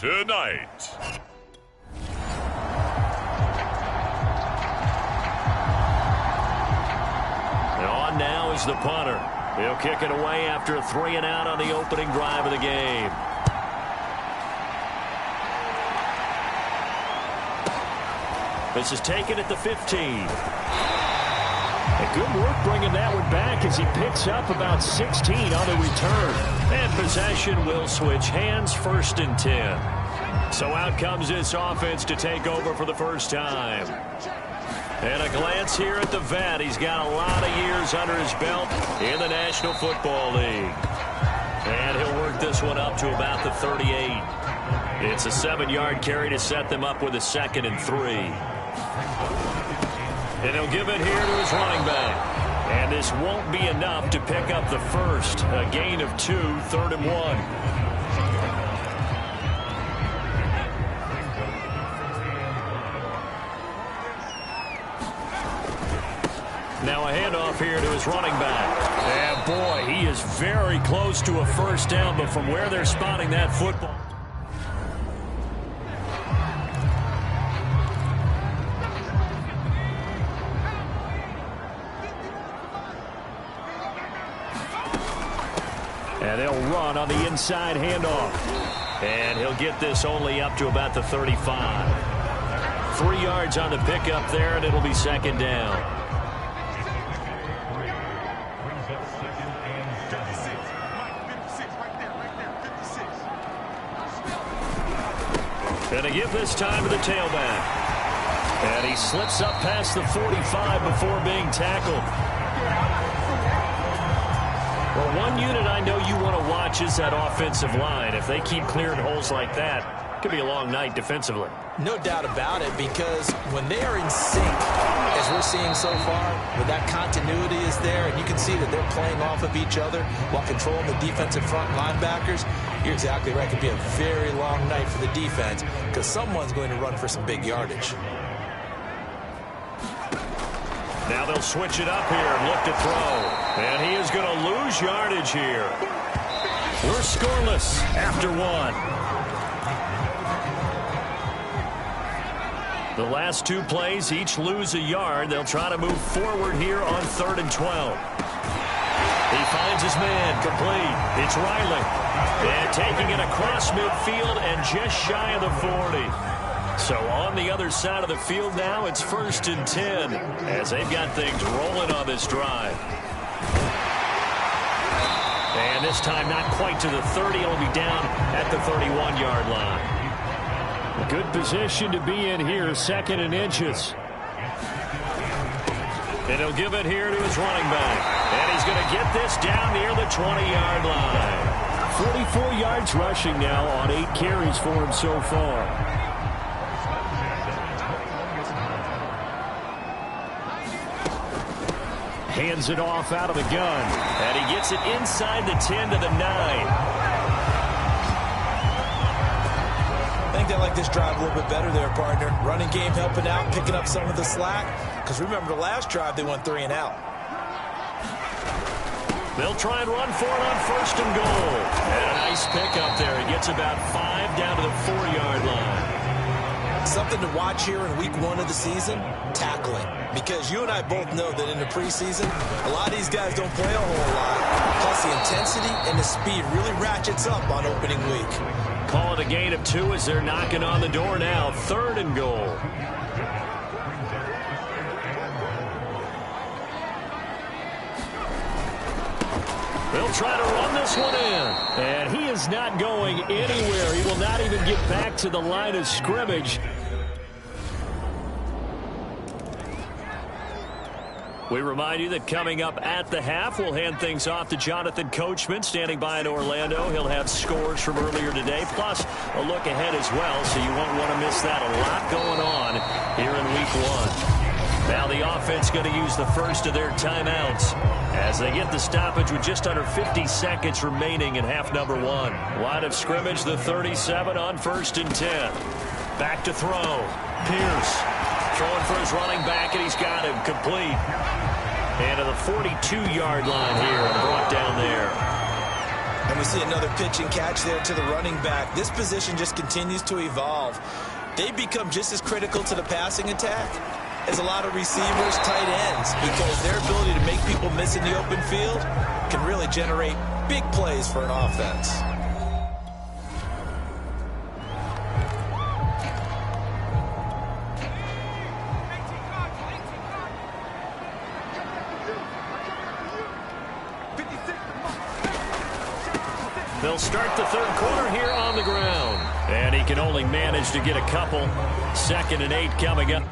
tonight. And on now is the punter. He'll kick it away after a 3-and-out on the opening drive of the game. This is taken at the 15. And good work bringing that one back as he picks up about 16 on the return. And possession will switch hands, 1st and 10. So out comes this offense to take over for the first time. And a glance here at the vet. He's got a lot of years under his belt in the National Football League. And he'll work this one up to about the 38. It's a 7-yard carry to set them up with a 2nd and 3. And he'll give it here to his running back. And this won't be enough to pick up the first. A gain of 2, 3rd and 1. Now a handoff here to his running back. And boy, he is very close to a first down, but from where they're spotting that football. And they'll run on the inside handoff. And he'll get this only up to about the 35. 3 yards on the pickup there, and it'll be 2nd down. And to give this time to the tailback. And he slips up past the 45 before being tackled. Well, one unit I know you want to watch is that offensive line. If they keep clearing holes like that, it could be a long night defensively. No doubt about it, because when they are in sync, as we're seeing so far, where that continuity is there, and you can see that they're playing off of each other while controlling the defensive front linebackers, you're exactly right. It could be a very long night for the defense because someone's going to run for some big yardage. Now they'll switch it up here and look to throw. And he is going to lose yardage here. We're scoreless after 1. The last 2 plays each lose a yard. They'll try to move forward here on 3rd and 12. He finds his man complete. It's Riley. And taking it across midfield and just shy of the 40. So on the other side of the field now, it's 1st and 10 as they've got things rolling on this drive. And this time not quite to the 30. It'll be down at the 31-yard line. Good position to be in here, 2nd and inches. And he'll give it here to his running back. And he's going to get this down near the 20-yard line. 44 yards rushing now on 8 carries for him so far. Hands it off out of the gun. And he gets it inside the 10 to the 9. I think they like this drive a little bit better there, partner. Running game helping out, picking up some of the slack. Because remember, the last drive, they went 3 and out. They'll try and run for it on 1st and goal. And a nice pickup there. He gets about 5 down to the 4-yard line. Something to watch here in week 1 of the season, tackling. Because you and I both know that in the preseason, a lot of these guys don't play a whole lot. Plus, the intensity and the speed really ratchets up on opening week. Call it a gain of 2 as they're knocking on the door now. 3rd and goal. They'll try to run this one in. And he is not going anywhere. He will not even get back to the line of scrimmage. We remind you that coming up at the half, we'll hand things off to Jonathan Coachman, standing by in Orlando. He'll have scores from earlier today, plus a look ahead as well, so you won't want to miss that. A lot going on here in week 1. Now the offense going to use the first of their timeouts as they get the stoppage with just under 50 seconds remaining in half number 1. Line of scrimmage, the 37 on 1st and 10. Back to throw. Pierce throwing for his running back, and he's got him complete. And to the 42-yard line here, and brought down there. And we see another pitch and catch there to the running back. This position just continues to evolve. They become just as critical to the passing attack as a lot of receivers, tight ends, because their ability to make people miss in the open field can really generate big plays for an offense. They'll start the third quarter here on the ground. And he can only manage to get a couple. 2nd and 8 coming up.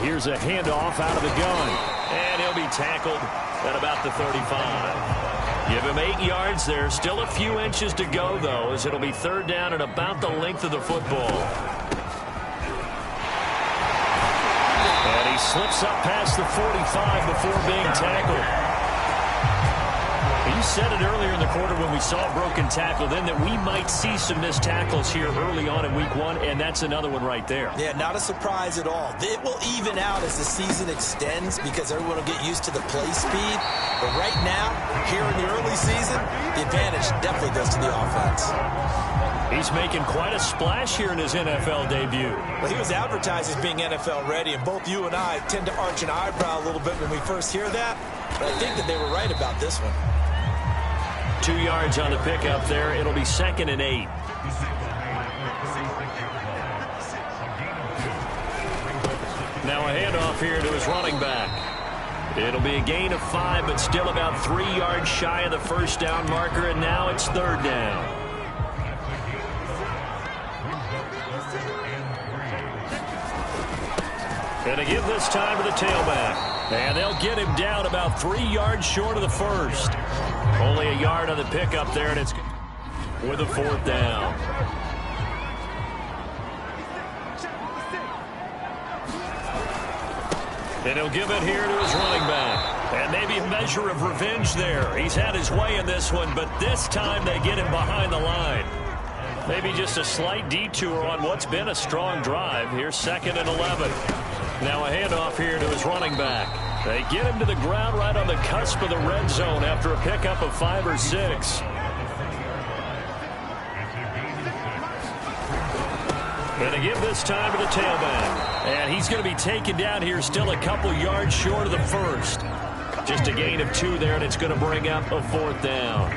Here's a handoff out of the gun. And he'll be tackled at about the 35. Give him 8 yards there. Still a few inches to go, though, as it'll be 3rd down and about the length of the football. And he slips up past the 45 before being tackled. You said it earlier in the quarter when we saw a broken tackle then that we might see some missed tackles here early on in week 1, and that's another one right there. Yeah, not a surprise at all. It will even out as the season extends because everyone will get used to the play speed. But right now, here in the early season, the advantage definitely goes to the offense. He's making quite a splash here in his NFL debut. Well, he was advertised as being NFL ready, and both you and I tend to arch an eyebrow a little bit when we first hear that. But I think that they were right about this one. 2 yards on the pickup there. It'll be 2nd and 8. Now a handoff here to his running back. It'll be a gain of 5, but still about 3 yards shy of the first down marker, and now it's 3rd down. And to give this time to the tailback. And they'll get him down about 3 yards short of the first. Only a yard on the pickup there, and it's with a 4th down. And he'll give it here to his running back. And maybe a measure of revenge there. He's had his way in this one, but this time they get him behind the line. Maybe just a slight detour on what's been a strong drive. Here's 2nd and 11. Now a handoff here to his running back. They get him to the ground right on the cusp of the red zone after a pickup of 5 or 6. And to give this time to the tailback. And he's going to be taken down here still a couple yards short of the first. Just a gain of 2 there, and it's going to bring up a 4th down.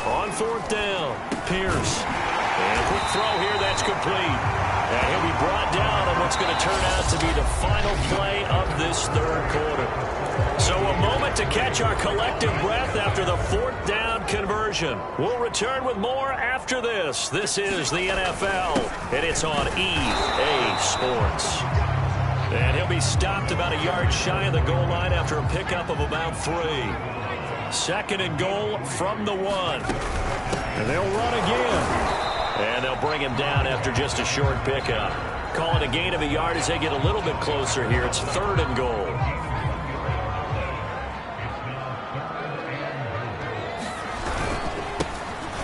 On 4th down, Pierce. And a quick throw here, that's complete. And he'll be brought down on what's going to turn out to be the final play of this 3rd quarter. So a moment to catch our collective breath after the 4th down conversion. We'll return with more after this. This is the NFL, and it's on EA Sports. And he'll be stopped about a yard shy of the goal line after a pickup of about 3. 2nd and goal from the 1. And they'll run again. And they'll bring him down after just a short pickup. Call it a gain of a yard as they get a little bit closer here. It's 3rd and goal.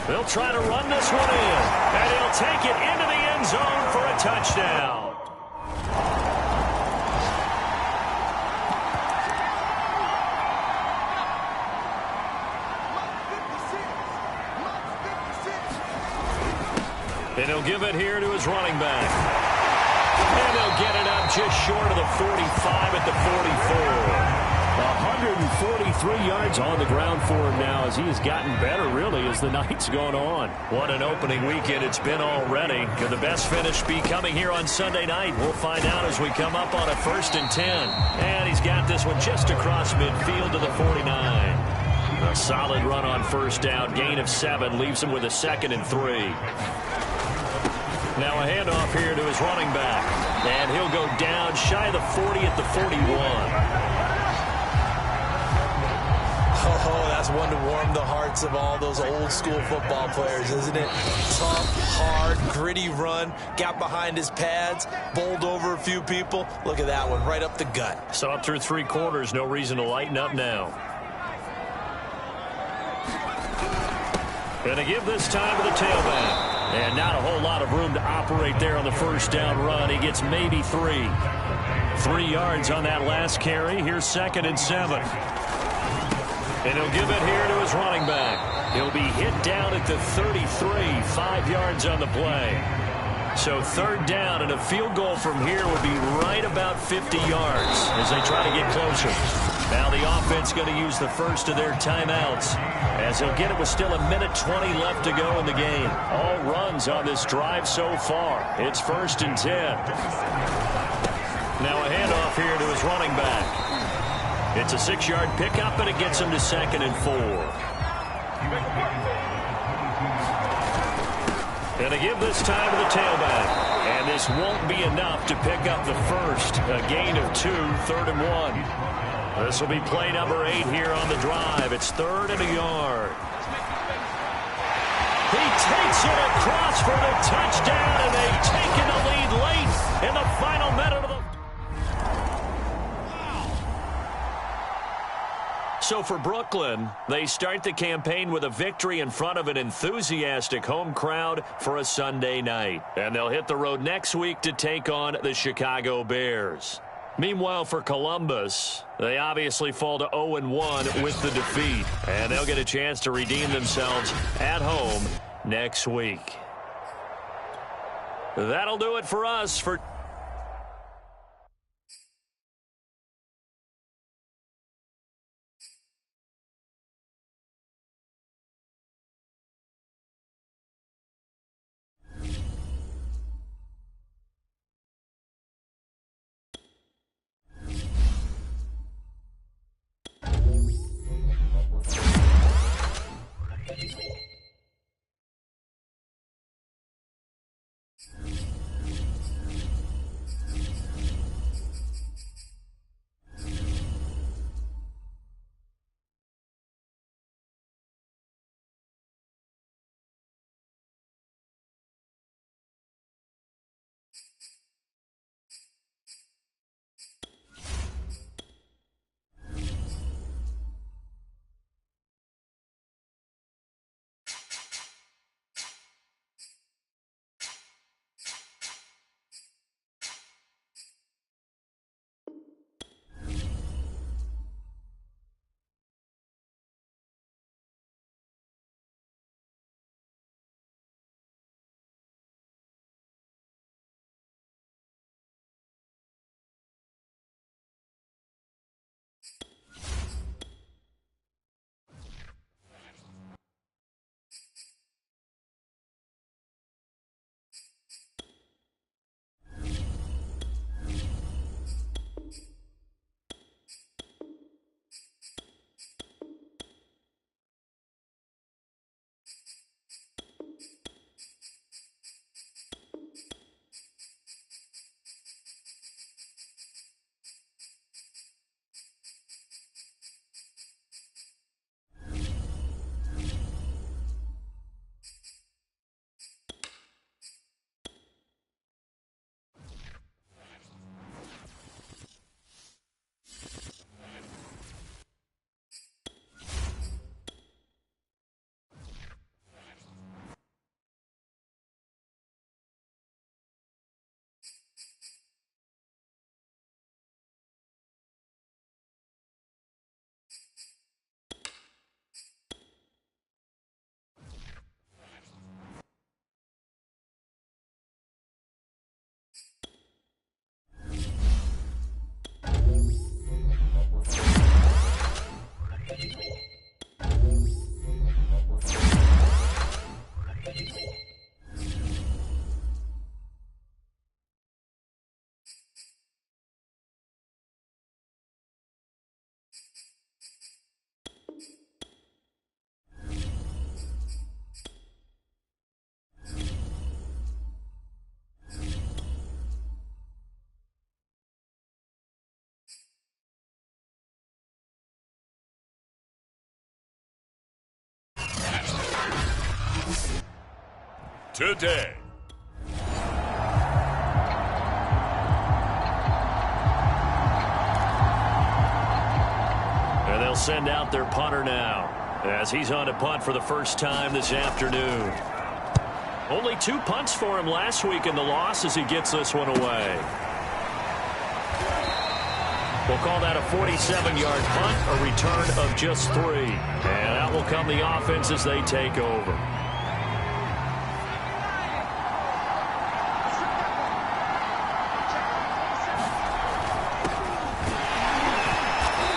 They'll try to run this one in. And he'll take it into the end zone for a touchdown. And he'll give it here to his running back. And they'll get it up just short of the 45 at the 44. 143 yards on the ground for him now as he has gotten better, really, as the night's gone on. What an opening weekend it's been already. Could the best finish be coming here on Sunday night? We'll find out as we come up on a 1st and 10. And he's got this one just across midfield to the 49. A solid run on 1st down. Gain of 7 leaves him with a 2nd and 3. Now a handoff here to his running back. And he'll go down shy of the 40 at the 41. Oh, that's That's one to warm the hearts of all those old-school football players, isn't it? Tough, hard, gritty run, got behind his pads, bowled over a few people. Look at that one, right up the gut. So up through 3 quarters, no reason to lighten up now. Going to give this time to the tailback. And not a whole lot of room to operate there on the first down run. He gets maybe 3. 3 yards on that last carry. Here's 2nd and 7. And he'll give it here to his running back. He'll be hit down at the 33, 5 yards on the play. So 3rd down, and a field goal from here would be right about 50 yards as they try to get closer. Now the offense going to use the first of their timeouts as they'll get it with still 1:20 left to go in the game. All runs on this drive so far. It's 1st and 10. Now a handoff here to his running back. It's a 6-yard pickup, and it gets him to 2nd and 4. Going to give this time to the tailback. And this won't be enough to pick up the first. A gain of 2, 3rd and 1. This will be play number 8 here on the drive. It's 3rd and a yard. He takes it across for the touchdown, and they've taken the lead late in the final minute of the... So for Brooklyn, they start the campaign with a victory in front of an enthusiastic home crowd for a Sunday night. And they'll hit the road next week to take on the Chicago Bears. Meanwhile, for Columbus, they obviously fall to 0-1 with the defeat. And they'll get a chance to redeem themselves at home next week. That'll do it for us for... today. And they'll send out their punter now, as he's on to punt for the first time this afternoon. Only 2 punts for him last week in the loss as he gets this one away. We'll call that a 47-yard punt, a return of just 3. And out will come the offense as they take over.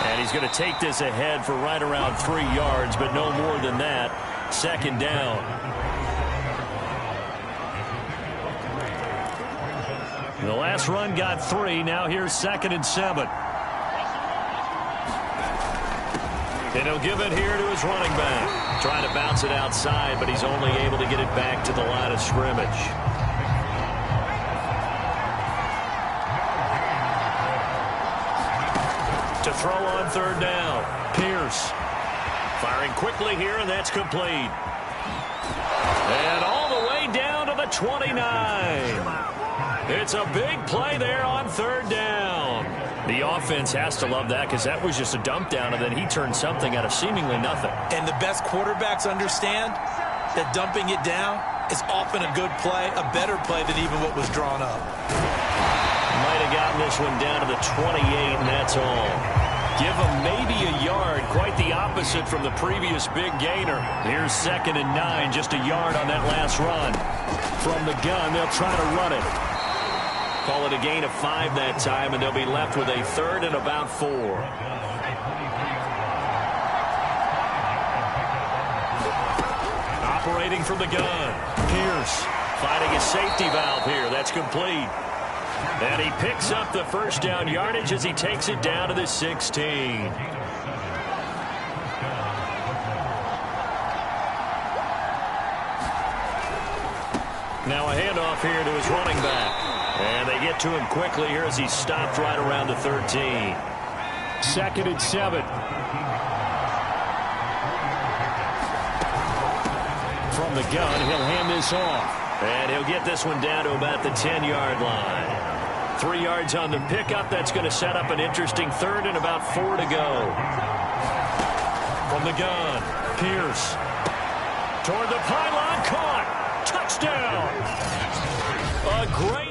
And he's going to take this ahead for right around 3 yards, but no more than that. Second down. The last run got 3. Now here's 2nd and 7. And he'll give it here to his running back. Trying to bounce it outside, but he's only able to get it back to the line of scrimmage. To throw on 3rd down. Pierce. Firing quickly here, and that's complete. And all the way down to the 29. It's a big play there on 3rd down. The offense has to love that because that was just a dump down, and then he turned something out of seemingly nothing. And the best quarterbacks understand that dumping it down is often a good play, a better play than even what was drawn up. Might have gotten this one down to the 28, and that's all. Give him maybe a yard, quite the opposite from the previous big gainer. Here's 2nd and 9, just a yard on that last run. From the gun, they'll try to run it. Call it a gain of 5 that time, and they'll be left with a 3rd and about 4. Operating from the gun. Pierce finding his safety valve here. That's complete. And he picks up the first down yardage as he takes it down to the 16. Now a handoff here to his running back. And they get to him quickly here as he stopped right around the 13. 2nd and 7. From the gun, he'll hand this off. And he'll get this one down to about the 10-yard line. 3 yards on the pickup. That's going to set up an interesting 3rd and about 4 to go. From the gun, Pierce. Toward the pylon, caught. Touchdown. A great...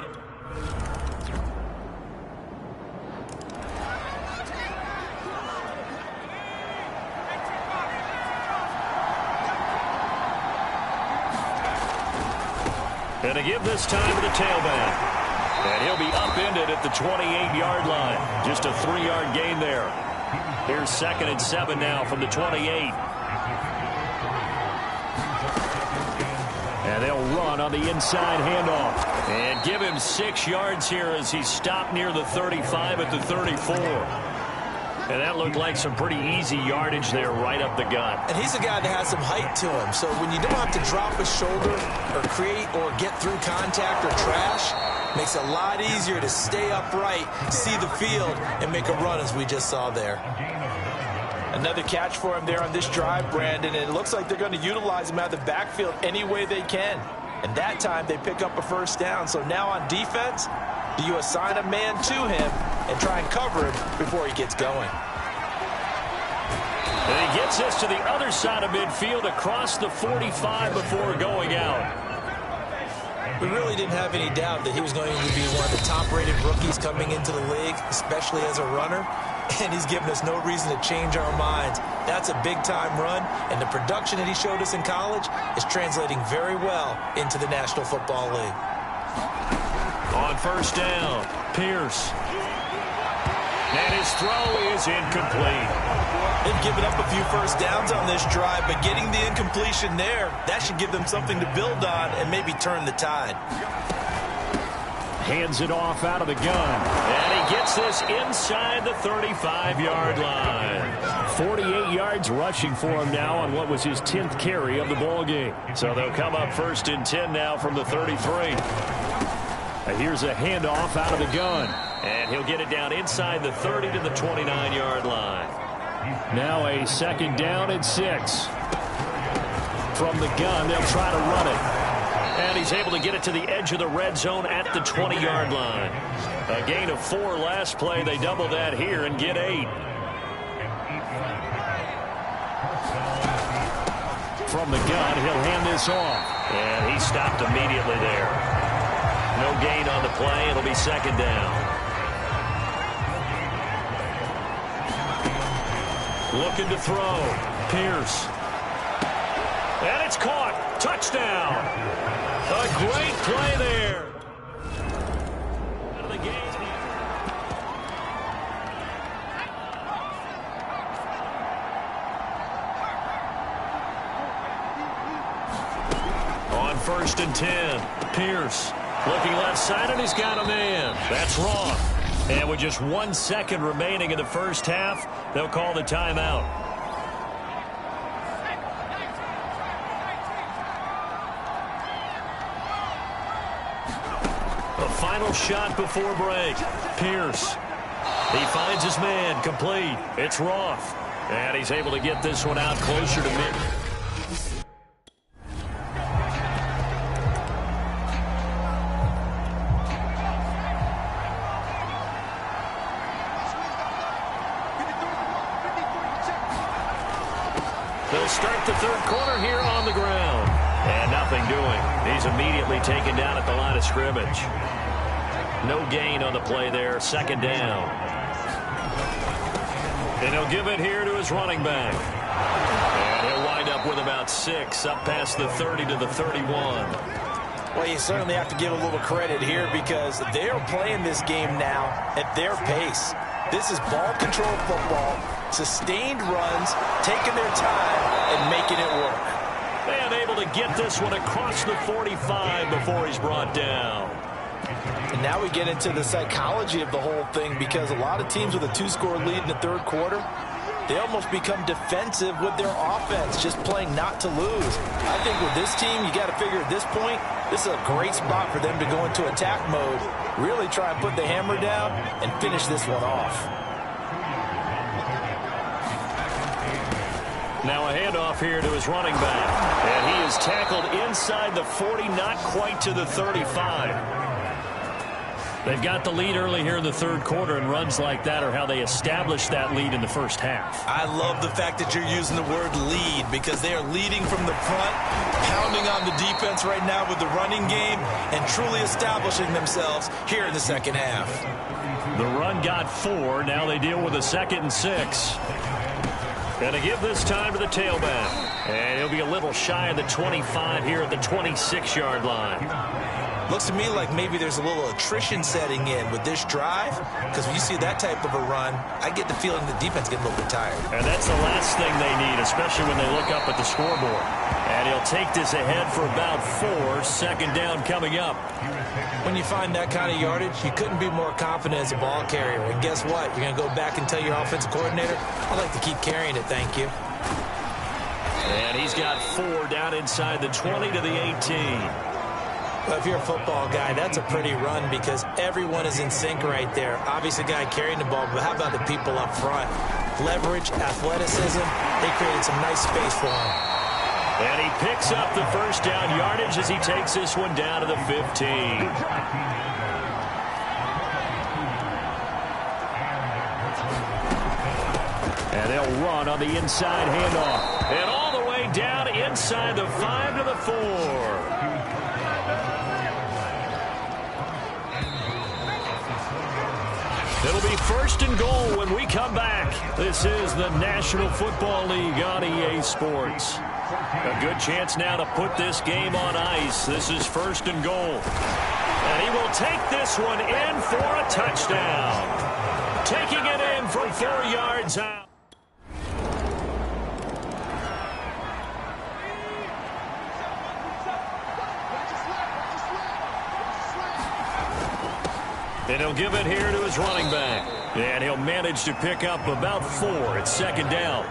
And to give this time to the tailback. And he'll be upended at the 28-yard line. Just a 3-yard gain there. Here's 2nd and 7 now from the 28. And they'll run on the inside handoff. And give him 6 yards here as he stopped near the 35 at the 34. And that looked like some pretty easy yardage there right up the gut. And he's a guy that has some height to him. So when you don't have to drop a shoulder or create or get through contact or trash, makes it a lot easier to stay upright, see the field, and make a run as we just saw there. Another catch for him there on this drive, Brandon. And it looks like they're going to utilize him out of the backfield any way they can. And that time they pick up a first down. So now on defense, do you assign a man to him and try and cover him before he gets going? And he gets this to the other side of midfield across the 45 before going out. We really didn't have any doubt that he was going to be one of the top-rated rookies coming into the league, especially as a runner. And he's given us no reason to change our minds. That's a big-time run, and the production that he showed us in college is translating very well into the National Football League. On first down, Pierce. And his throw is incomplete. They've given up a few first downs on this drive, but getting the incompletion there, that should give them something to build on and maybe turn the tide. Hands it off out of the gun. And he gets this inside the 35-yard line. 48 yards rushing for him now on what was his 10th carry of the ball game. So they'll come up 1st and 10 now from the 33. Here's a handoff out of the gun. And he'll get it down inside the 30 to the 29-yard line. Now a 2nd down and 6. From the gun, they'll try to run it. And he's able to get it to the edge of the red zone at the 20-yard line. A gain of 4 last play. They double that here and get 8. From the gun, he'll hand this off. And he stopped immediately there. No gain on the play. It'll be second down. Looking to throw. Pierce. And it's caught. Touchdown. A great play there. Out of the game. On 1st and 10. Pierce looking left side, and he's got a man. That's wrong. And with just 1 second remaining in the first half, they'll call the timeout. A final shot before break. Pierce. He finds his man. Complete. It's Roth. And he's able to get this one out closer to mid. They'll start the third quarter here on the ground. And nothing doing. He's immediately taken down at the line of scrimmage. No gain on the play there. Second down. And he'll give it here to his running back. And he'll wind up with about 6 up past the 30 to the 31. Well, you certainly have to give a little credit here because they're playing this game now at their pace. This is ball control football, sustained runs, taking their time and making it work. And able to get this one across the 45 before he's brought down. And now we get into the psychology of the whole thing because a lot of teams with a 2-score lead in the third quarter, they almost become defensive with their offense, just playing not to lose. I think with this team, you got to figure at this point, this is a great spot for them to go into attack mode, really try and put the hammer down and finish this one off. Now a handoff here to his running back. And he is tackled inside the 40, not quite to the 35. They've got the lead early here in the third quarter, and runs like that are how they establish that lead in the first half. I love the fact that you're using the word lead because they are leading from the front, pounding on the defense right now with the running game, and truly establishing themselves here in the second half. The run got 4. Now they deal with a 2nd and 6. And to give this time to the tailback. And he'll be a little shy of the 25 here at the 26-yard line. Looks to me like maybe there's a little attrition setting in with this drive, because when you see that type of a run, I get the feeling the defense getting a little bit tired. And that's the last thing they need, especially when they look up at the scoreboard. And he'll take this ahead for about 4. Second down coming up. When you find that kind of yardage, you couldn't be more confident as a ball carrier. And guess what? You're going to go back and tell your offensive coordinator, I'd like to keep carrying it, thank you. And he's got 4 down inside the 20 to the 18. Well, if you're a football guy, that's a pretty run because everyone is in sync right there. Obviously, the guy carrying the ball, but how about the people up front? Leverage, athleticism, they created some nice space for him. And he picks up the first down yardage as he takes this one down to the 15. And they'll run on the inside handoff. And all the way down inside the 5 to the 4. It'll be 1st and goal when we come back. This is the National Football League on EA Sports. A good chance now to put this game on ice. This is 1st and goal. And he will take this one in for a touchdown. Taking it in from 4 yards out. And he'll give it here to his running back. And he'll manage to pick up about 4. It's second down.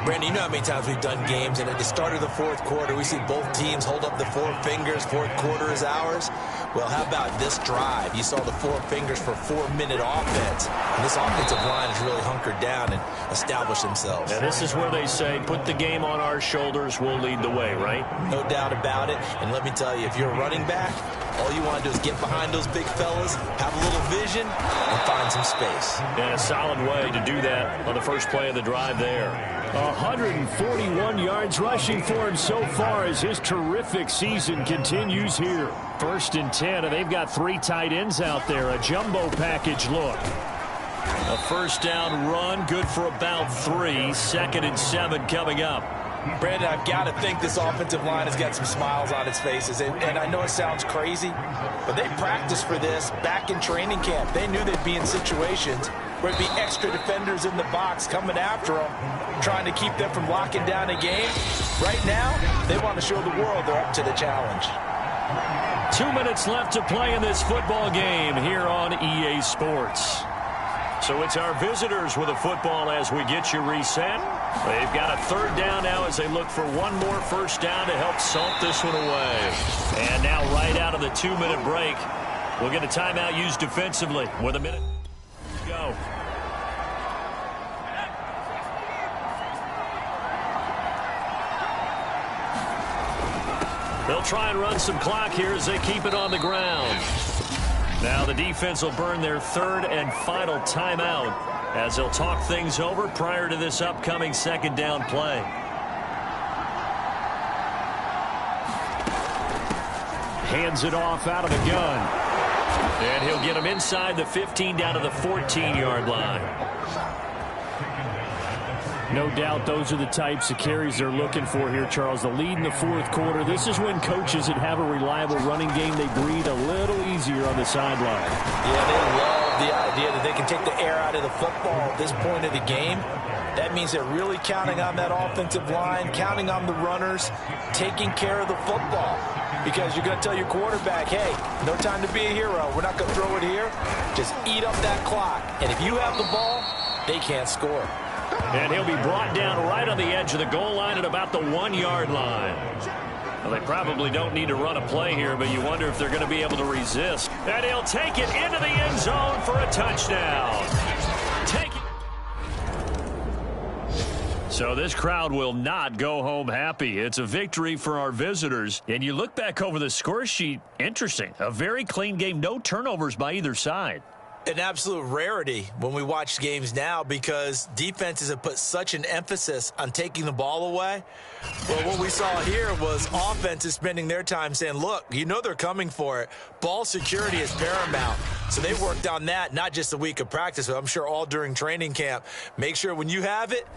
Brandon, you know how many times we've done games, and at the start of the fourth quarter, we see both teams hold up the 4 fingers, fourth quarter is ours. Well, how about this drive? You saw the 4 fingers for 4-minute offense. And this offensive line has really hunkered down and established themselves. And this is where they say, put the game on our shoulders, we'll lead the way, right? No doubt about it. And let me tell you, if you're a running back, all you want to do is get behind those big fellas, have a little vision, and find some space. And a solid way to do that on the first play of the drive there. 141 yards rushing for him so far as his terrific season continues here. 1st and 10, and they've got 3 tight ends out there. A jumbo package look. A first down run, good for about 3. 2nd and 7 coming up. Brandon, I've got to think this offensive line has got some smiles on its faces. And I know it sounds crazy, but they practiced for this back in training camp. They knew they'd be in situations where it'd be extra defenders in the box coming after them, trying to keep them from locking down a game. Right now, they want to show the world they're up to the challenge. 2 minutes left to play in this football game here on EA Sports. So it's our visitors with a football as we get you reset. They've got a 3rd down now as they look for one more first down to help salt this one away. And now right out of the 2-minute break, we'll get a timeout used defensively with a minute to go. They'll try and run some clock here as they keep it on the ground. Now the defense will burn their 3rd and final timeout as they'll talk things over prior to this upcoming 2nd down play. Hands it off out of the gun. And he'll get him inside the 15 down to the 14-yard line. No doubt those are the types of carries they're looking for here, Charles. The lead in the 4th quarter. This is when coaches that have a reliable running game, they breathe a little easier on the sideline. Yeah, they love the idea that they can take the air out of the football at this point of the game. That means they're really counting on that offensive line, counting on the runners, taking care of the football. Because you're going to tell your quarterback, hey, no time to be a hero. We're not going to throw it here. Just eat up that clock. And if you have the ball, they can't score. And he'll be brought down right on the edge of the goal line at about the 1-yard line. Well, they probably don't need to run a play here, but you wonder if they're going to be able to resist. And he'll take it into the end zone for a touchdown. Take it. So this crowd will not go home happy. It's a victory for our visitors. And you look back over the score sheet, interesting. A very clean game, no turnovers by either side. An absolute rarity when we watch games now because defenses have put such an emphasis on taking the ball away. Well, what we saw here was offenses spending their time saying, look, you know they're coming for it. Ball security is paramount. So they worked on that, not just a week of practice, but I'm sure all during training camp. Make sure when you have it,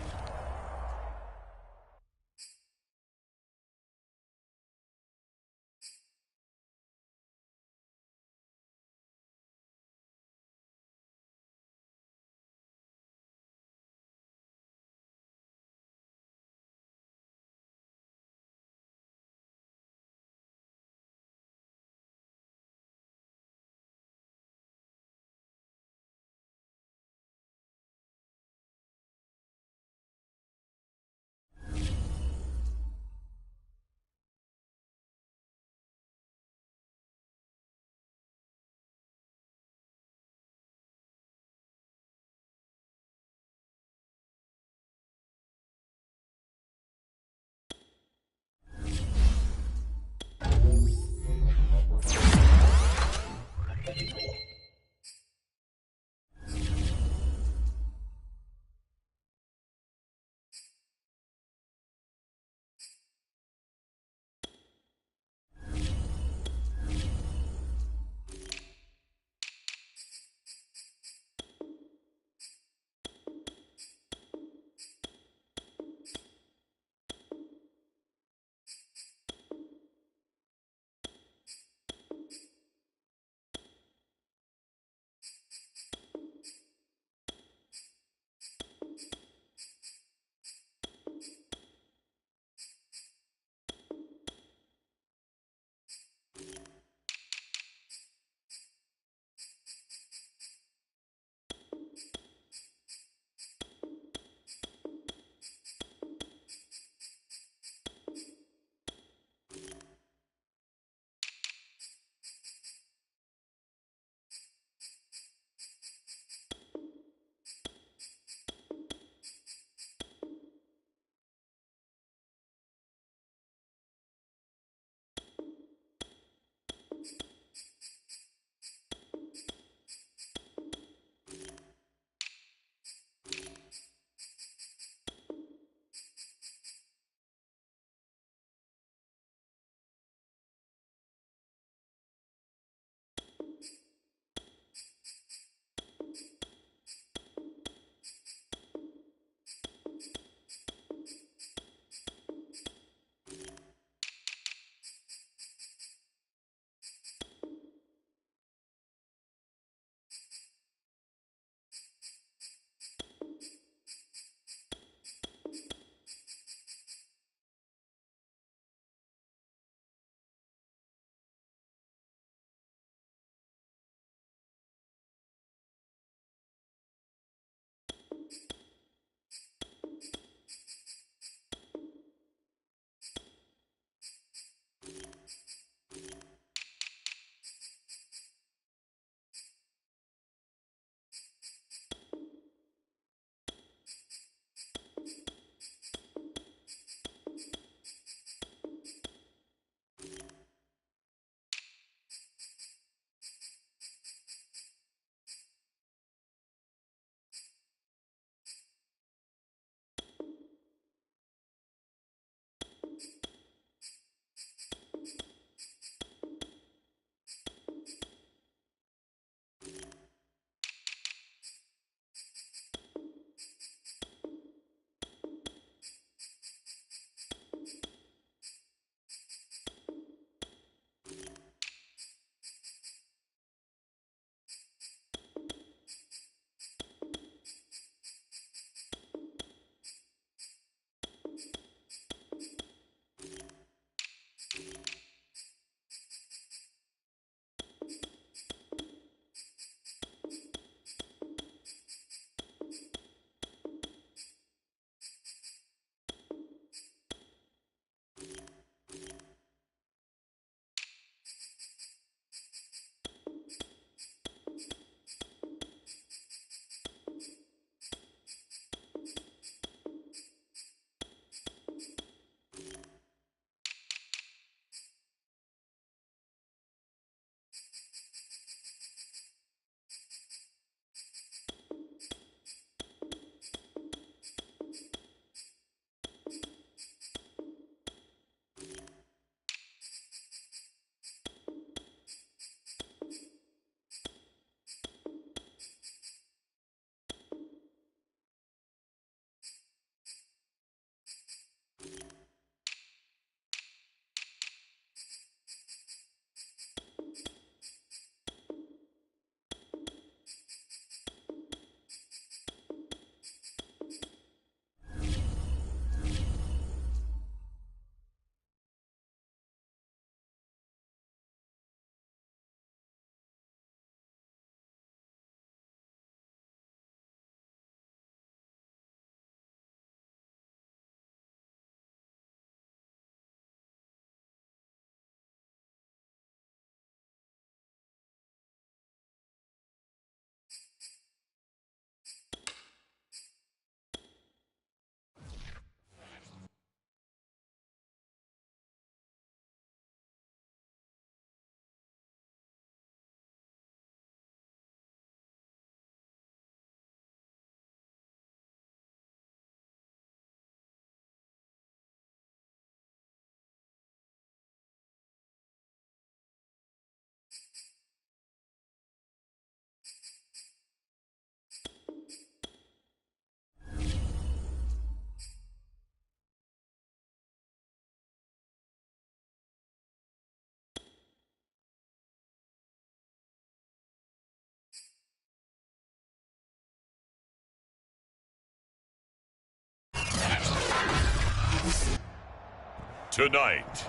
tonight.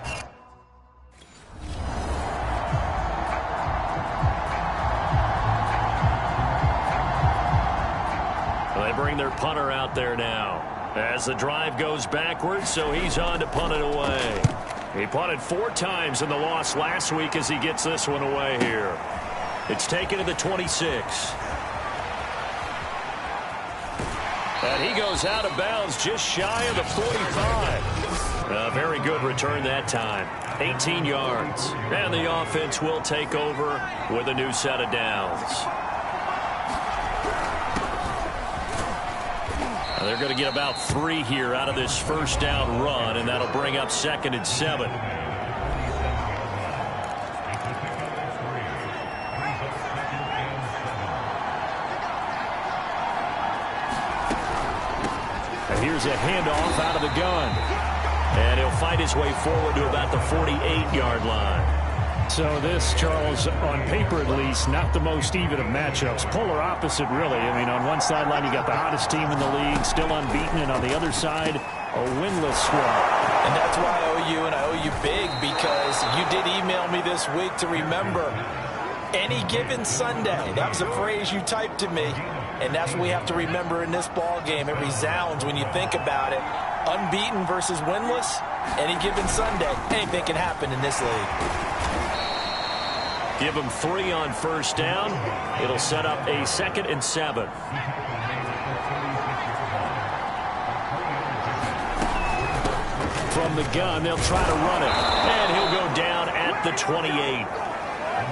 They bring their punter out there now as the drive goes backwards, so he's on to punt it away. He punted 4 times in the loss last week as he gets this one away here. It's taken to the 26. And he goes out of bounds just shy of the 45. A very good return that time. 18 yards. And the offense will take over with a new set of downs. They're going to get about 3 here out of this first down run, and that'll bring up 2nd and 7. And here's a handoff out of the gun. And he'll fight his way forward to about the 48-yard line. So this, Charles, on paper at least, not the most even of matchups. Polar opposite, really. I mean, on one sideline, you got the hottest team in the league, still unbeaten, and on the other side, a winless squad. And that's why I owe you, and I owe you big, because you did email me this week to remember any given Sunday. That was a phrase you typed to me, and that's what we have to remember in this ball game. It resounds when you think about it. Unbeaten versus winless, any given Sunday. Anything can happen in this league. Give him 3 on first down. It'll set up a 2nd and 7. From the gun, they'll try to run it. And he'll go down at the 28.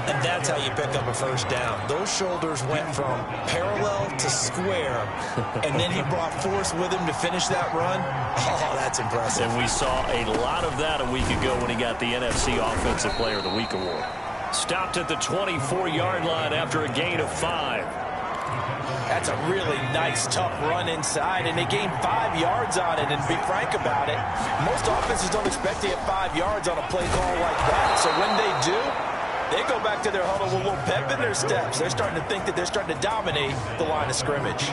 And that's how you pick up a first down. Those shoulders went from parallel to square, and then he brought force with him to finish that run. Oh, that's impressive. And we saw a lot of that a week ago when he got the NFC Offensive Player of the Week award. Stopped at the 24-yard line after a gain of 5. That's a really nice, tough run inside, and they gained 5 yards on it. And to be frank about it, most offenses don't expect to get 5 yards on a play call like that. So when they do, they go back to their huddle with a little pep in their steps. They're starting to think that they're starting to dominate the line of scrimmage.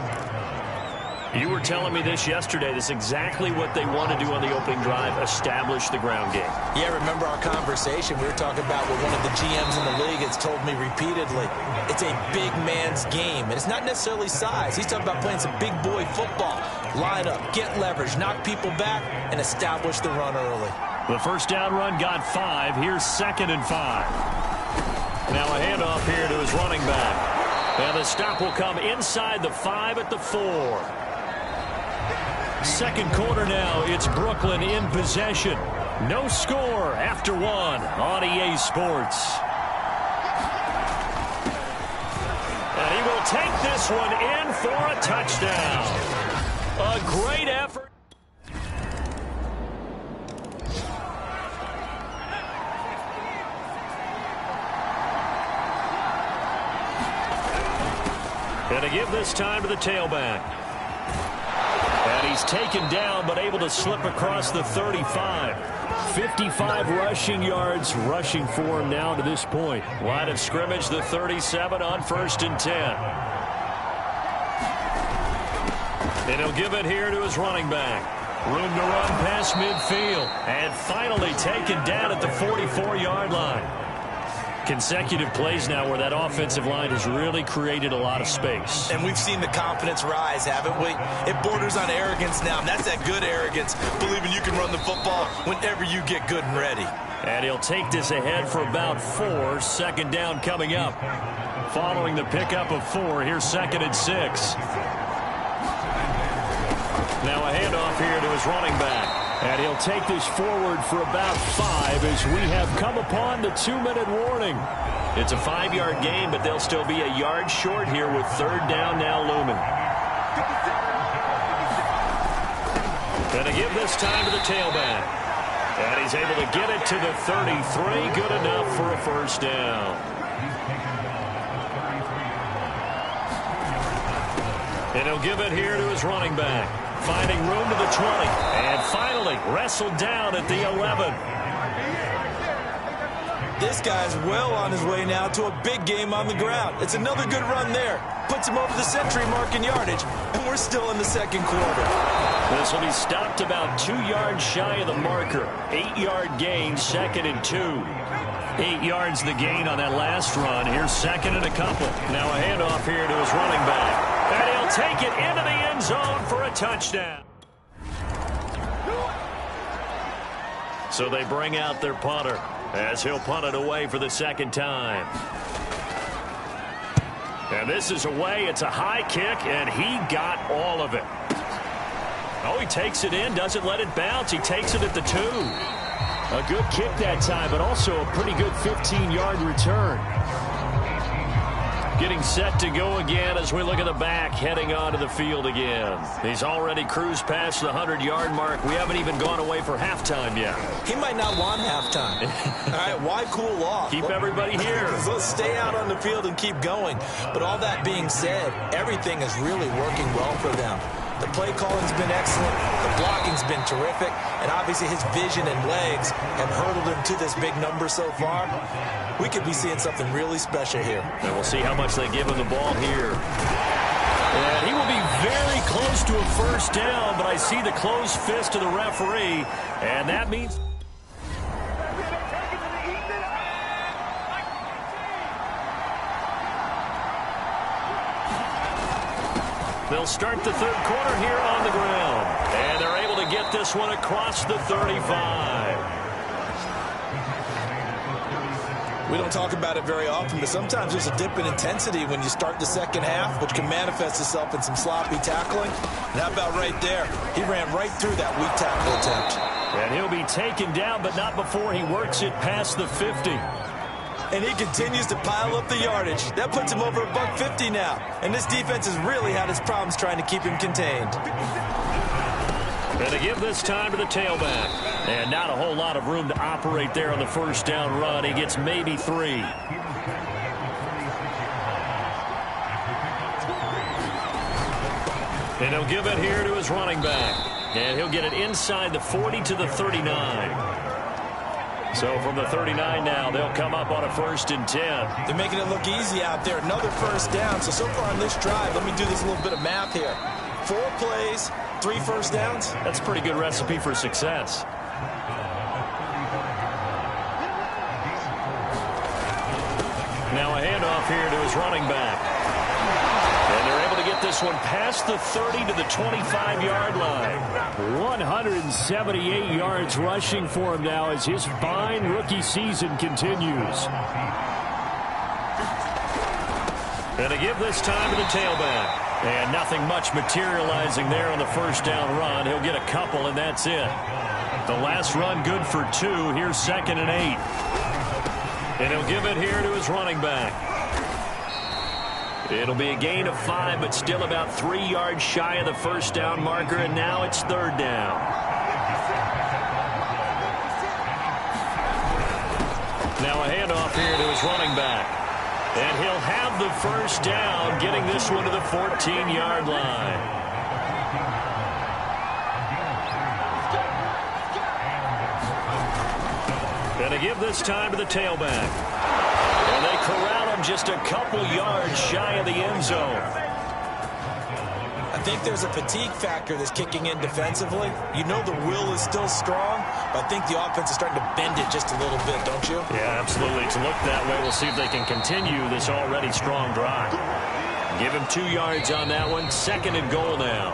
You were telling me this yesterday. This is exactly what they want to do on the opening drive, establish the ground game. Yeah, remember our conversation? We were talking about what one of the GMs in the league has told me repeatedly. It's a big man's game, and it's not necessarily size. He's talking about playing some big boy football. Line up, get leverage, knock people back, and establish the run early. The first down run got 5. Here's 2nd and 5. Now a handoff here to his running back. And the stop will come inside the 5 at the 4. Second quarter now, it's Brooklyn in possession. No score after 1 on EA Sports. And he will take this one in for a touchdown. A great effort. And to give this time to the tailback. And he's taken down, but able to slip across the 35. 55 rushing yards rushing for him now to this point. Line of scrimmage, the 37 on 1st and 10. And he'll give it here to his running back. Room to run past midfield. And finally taken down at the 44-yard line. Consecutive plays now where that offensive line has really created a lot of space. And we've seen the confidence rise, haven't we? It borders on arrogance now, and that's that good arrogance, believing you can run the football whenever you get good and ready. And he'll take this ahead for about 4. 2nd down coming up. Following the pickup of 4, here's 2nd and 6. Now a handoff here to his running back. And he'll take this forward for about 5 as we have come upon the 2-minute warning. It's a 5-yard gain, but they'll still be a yard short here with 3rd down now looming. Gonna give this time to the tailback. And he's able to get it to the 33. Good enough for a first down. And he'll give it here to his running back. Finding room to the 20. And finally wrestled down at the 11. This guy's well on his way now to a big game on the ground. It's another good run there. Puts him over the century mark in yardage. And we're still in the 2nd quarter. This will be stopped about 2 yards shy of the marker. 8-yard gain, 2nd and 2. 8 yards the gain on that last run. Here's 2nd and a couple. Now a handoff here to his running back. And he'll take it into the end zone for a touchdown. So they bring out their punter as he'll punt it away for the 2nd time. And this is away. It's a high kick, and he got all of it. Oh, he takes it in, doesn't let it bounce. He takes it at the 2. A good kick that time, but also a pretty good 15-yard return. Getting set to go again as we look at the back, heading onto the field again. He's already cruised past the 100-yard mark. We haven't even gone away for halftime yet. He might not want halftime. All right, why cool off? Keep everybody here. Let's stay out on the field and keep going. But all that being said, everything is really working well for them. The play calling's been excellent. The blocking's been terrific. And obviously his vision and legs have hurdled him to this big number so far. We could be seeing something really special here. And we'll see how much they give him the ball here. And he will be very close to a first down, but I see the closed fist of the referee. And that means... They'll start the 3rd quarter here on the ground. And they're able to get this one across the 35. We don't talk about it very often, but sometimes there's a dip in intensity when you start the 2nd half, which can manifest itself in some sloppy tackling. And how about right there? He ran right through that weak tackle attempt. And he'll be taken down, but not before he works it past the 50. And he continues to pile up the yardage. That puts him over $150 now. And this defense has really had its problems trying to keep him contained. And to give this time to the tailback. And not a whole lot of room to operate there on the first down run. He gets maybe 3. And he'll give it here to his running back. And he'll get it inside the 40 to the 39. So from the 39 now, they'll come up on a 1st and 10. They're making it look easy out there. Another first down. So far on this drive, let me do this little bit of math here. 4 plays, 3 first downs. That's a pretty good recipe for success. Now a handoff here to his running back. And they're able to get this one past the 30 to the 25-yard line. 178 yards rushing for him now as his fine rookie season continues. And to give this time to the tailback. And nothing much materializing there on the first down run. He'll get a couple, and that's it. The last run good for 2. Here's 2nd and 8. And he'll give it here to his running back. It'll be a gain of 5, but still about 3 yards shy of the first down marker, and now it's 3rd down. Now a handoff here to his running back. And he'll have the first down, getting this one to the 14-yard line. And to give this time to the tailback. And they corral him just a couple yards shy of the end zone. I think there's a fatigue factor that's kicking in defensively. You know the will is still strong, but I think the offense is starting to bend it just a little bit, don't you? Yeah, absolutely. To look that way, we'll see if they can continue this already strong drive. Give him 2 yards on that one. 2nd and goal now.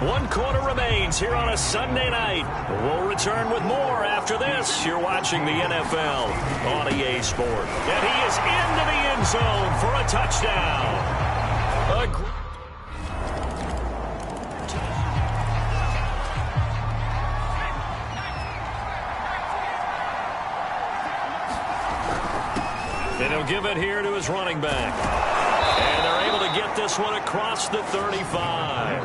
1 quarter remains here on a Sunday night. We'll return with more after this. You're watching the NFL on EA Sport. And he is into the end zone for a touchdown. And he'll give it here to his running back. And they're able to get this one across the 35.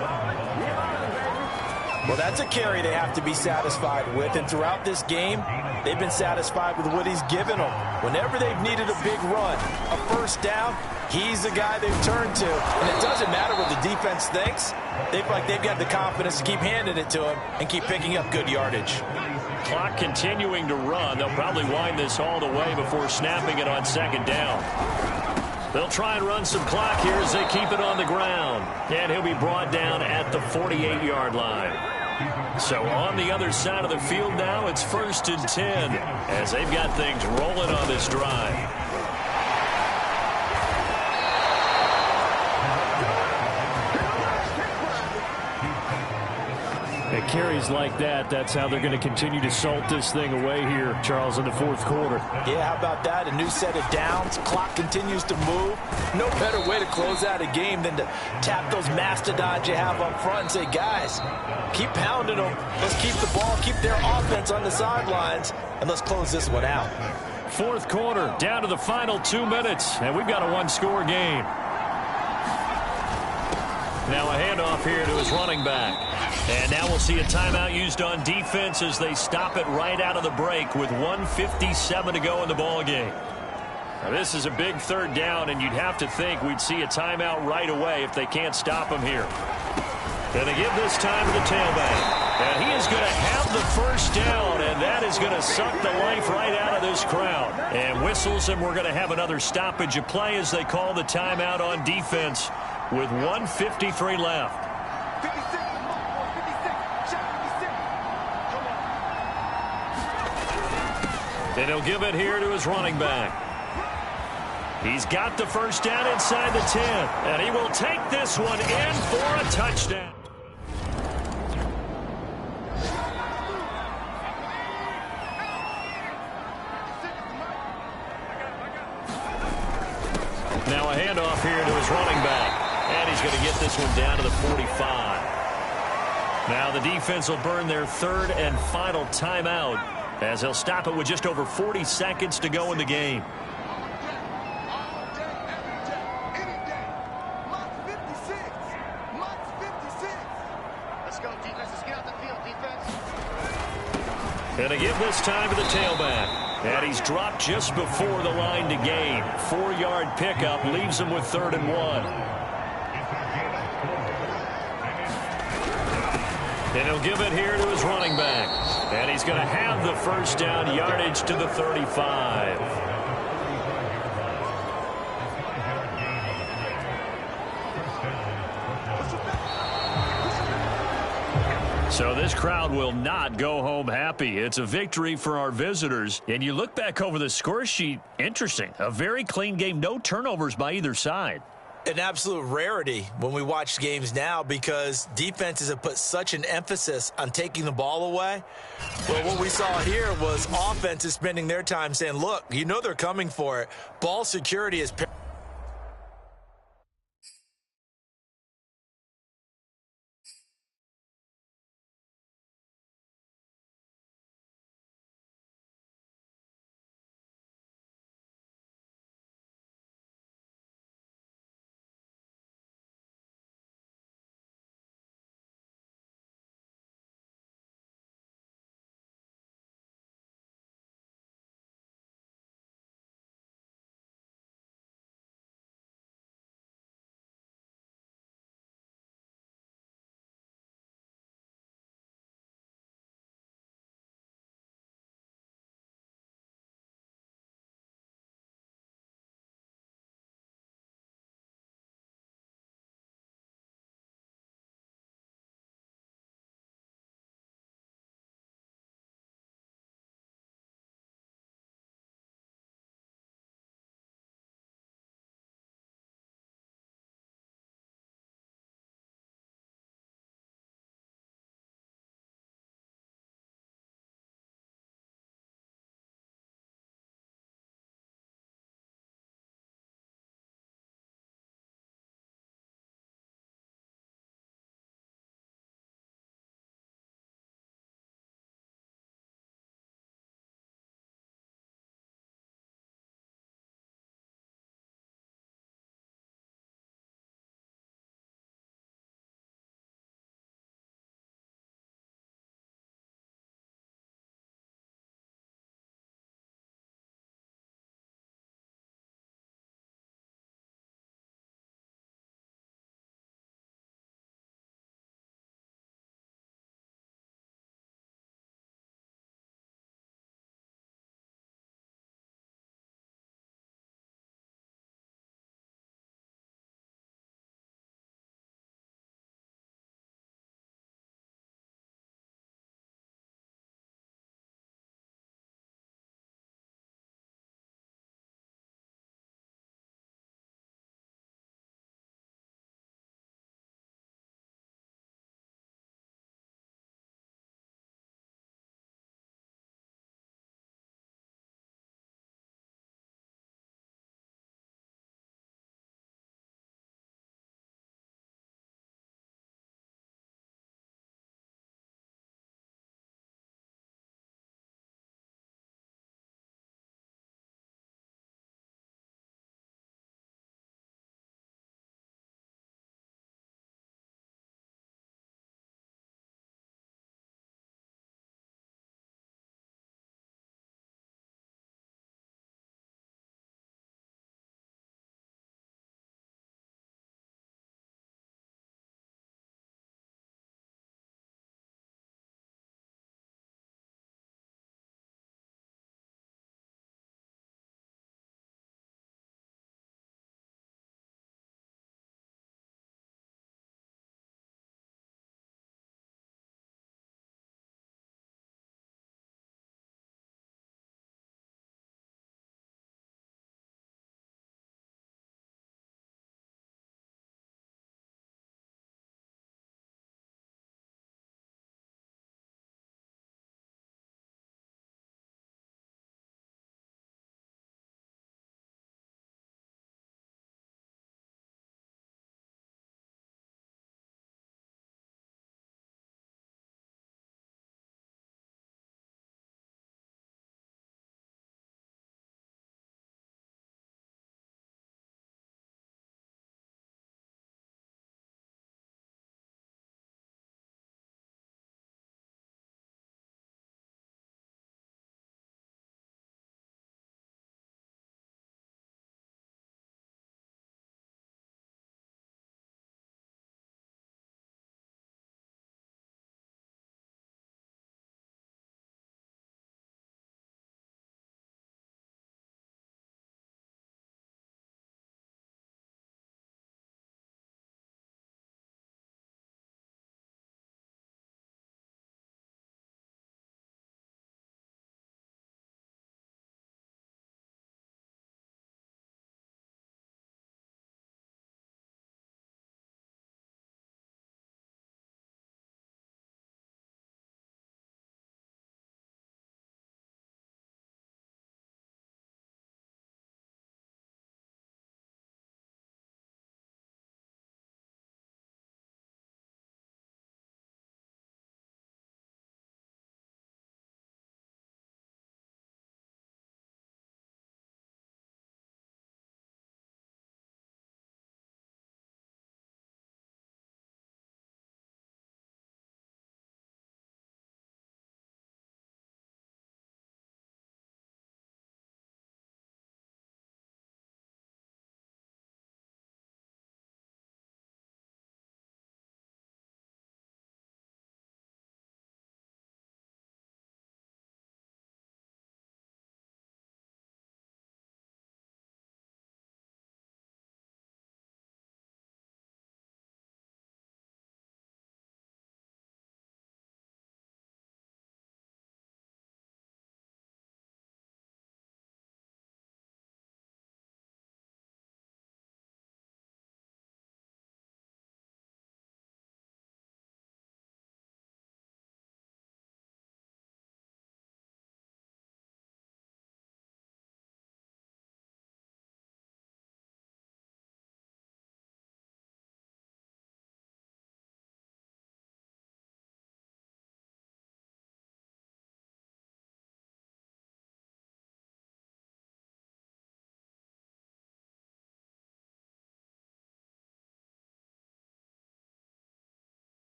Well, that's a carry they have to be satisfied with. And throughout this game, they've been satisfied with what he's given them. Whenever they've needed a big run, a first down, he's the guy they've turned to. And it doesn't matter what the defense thinks. They feel like they've got the confidence to keep handing it to him and keep picking up good yardage. Clock continuing to run. They'll probably wind this all the way before snapping it on 2nd down. They'll try and run some clock here as they keep it on the ground. And he'll be brought down at the 48-yard line. So on the other side of the field now, it's 1st and 10 as they've got things rolling on this drive. It carries like that. That's how they're going to continue to salt this thing away here, Charles, in the 4th quarter. Yeah, how about that? A new set of downs. Clock continues to move. No better way to close out a game than to tap those mastodons you have up front and say, guys, keep pounding them. Let's keep the ball, keep their offense on the sidelines, and let's close this one out. 4th quarter, down to the final 2 minutes, and we've got a one-score game. Now a handoff here to his running back. And now we'll see a timeout used on defense as they stop it right out of the break with 1:57 to go in the ball game. Now this is a big 3rd down, and you'd have to think we'd see a timeout right away if they can't stop him here. And they give this time to the tailback. And he is going to have the 1st down, and that is going to suck the life right out of this crowd. And whistles, and we're going to have another stoppage of play as they call the timeout on defense with 1:53 left. And he'll give it here to his running back. He's got the 1st down inside the 10. And he will take this one in for a touchdown. Now a handoff here to his running back. And he's going to get this one down to the 45. Now the defense will burn their 3rd and final timeout, as they'll stop it with just over 40 seconds to go in the game. Let's go, defense. Let's get out the field, defense. And they give this time to the tailback. And he's dropped just before the line to gain. 4-yard pickup leaves him with 3rd and 1. And he'll give it here to his running back. And he's going to have the 1st down, yardage to the 35. So this crowd will not go home happy. It's a victory for our visitors. And you look back over the score sheet, interesting. A very clean game, no turnovers by either side. An absolute rarity when we watch games now because defenses have put such an emphasis on taking the ball away. Well, what we saw here was offenses spending their time saying, look, you know they're coming for it. Ball security is paramount.